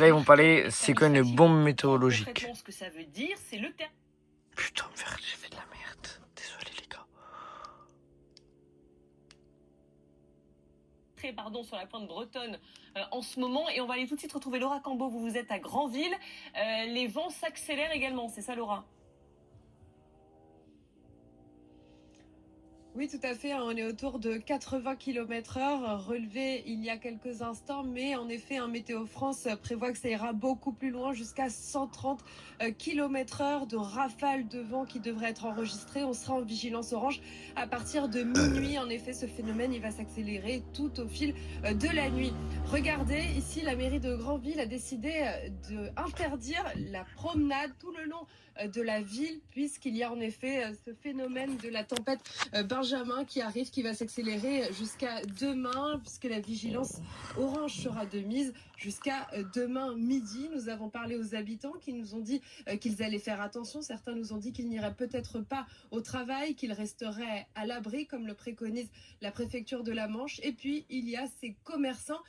Là, ils vont parler, c'est quoi une bombe météorologique? Concrètement, ce que ça veut dire, c'est le terme. Putain, merde, j'ai fait de la merde. Désolé, les gars. Pardon, sur la pointe bretonne en ce moment. Et on va aller tout de suite retrouver Laura Cambo. Vous êtes à Granville. Les vents s'accélèrent également, c'est ça, Laura? Oui, tout à fait. On est autour de 80 km/h, relevé il y a quelques instants. Mais en effet, Météo France prévoit que ça ira beaucoup plus loin, jusqu'à 130 km/h de rafales de vent qui devraient être enregistrées. On sera en vigilance orange à partir de minuit. En effet, ce phénomène il va s'accélérer tout au fil de la nuit. Regardez, ici, la mairie de Granville a décidé d'interdire la promenade tout le long de la ville, puisqu'il y a en effet ce phénomène de la tempête Benjamin qui arrive, qui va s'accélérer jusqu'à demain, puisque la vigilance orange sera de mise jusqu'à demain midi. Nous avons parlé aux habitants qui nous ont dit qu'ils allaient faire attention. Certains nous ont dit qu'ils n'iraient peut-être pas au travail, qu'ils resteraient à l'abri, comme le préconise la préfecture de la Manche. Et puis, il y a ces commerçants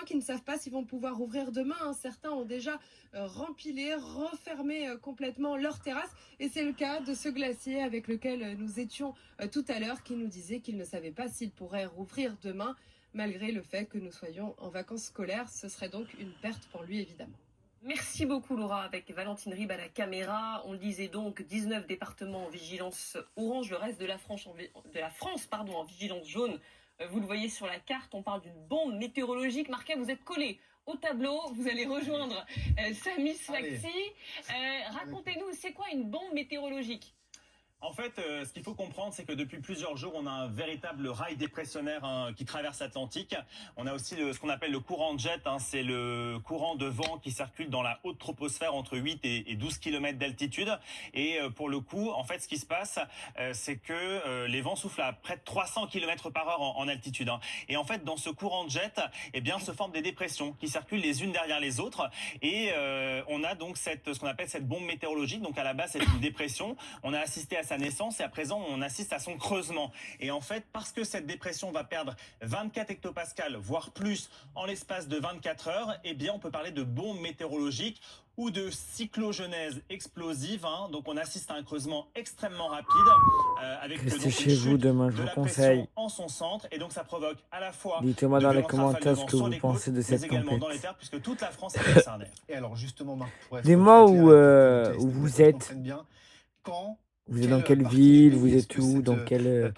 qui ne savent pas s'ils vont pouvoir ouvrir demain. Certains ont déjà rempilé, refermé complètement leur terrasse. Et c'est le cas de ce glacier avec lequel nous étions tout à l'heure, qui nous disait qu'il ne savait pas s'il pourrait rouvrir demain, malgré le fait que nous soyons en vacances scolaires. Ce serait donc une perte pour lui, évidemment. Merci beaucoup, Laura, avec Valentine Ribes à la caméra. On le disait donc, 19 départements en vigilance orange, le reste de la France en vigilance jaune. Vous le voyez sur la carte, on parle d'une bombe météorologique. Marquet, vous êtes collé au tableau, vous allez rejoindre Samy Sfaxi. Racontez-nous, c'est quoi une bombe météorologique? En fait, ce qu'il faut comprendre, c'est que depuis plusieurs jours, on a un véritable rail dépressionnaire qui traverse l'Atlantique. On a aussi ce qu'on appelle le courant de jet. C'est le courant de vent qui circule dans la haute troposphère entre 8 et 12 km d'altitude. Et pour le coup, en fait, ce qui se passe, c'est que les vents soufflent à près de 300 km par heure en altitude. Et en fait, dans ce courant de jet, eh bien, se forment des dépressions qui circulent les unes derrière les autres. Et on a donc ce qu'on appelle cette bombe météorologique. Donc à la base, c'est une dépression. On a assisté à sa naissance et à présent on assiste à son creusement. Et en fait, parce que cette dépression va perdre 24 hectopascales, voire plus, en l'espace de 24 heures, eh bien on peut parler de bombe météorologique ou de cyclogenèse explosive. Donc on assiste à un creusement extrêmement rapide avec Restez chez vous demain, je vous conseille. en son centre, et donc ça provoque à la fois dites-moi dans les commentaires ce que vous pensez de cette tempête. dans les terres, puisque toute la France est concernée. Et alors justement, Marc, dis-moi où vous êtes. Vous êtes dans quelle ville? Vous êtes où? Dans quelle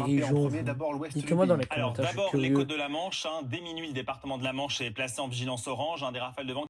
région? Dites-moi dans les commentaires. Alors d'abord les côtes de la Manche. Dès minuit, le département de la Manche est placé en vigilance orange. Des rafales de vent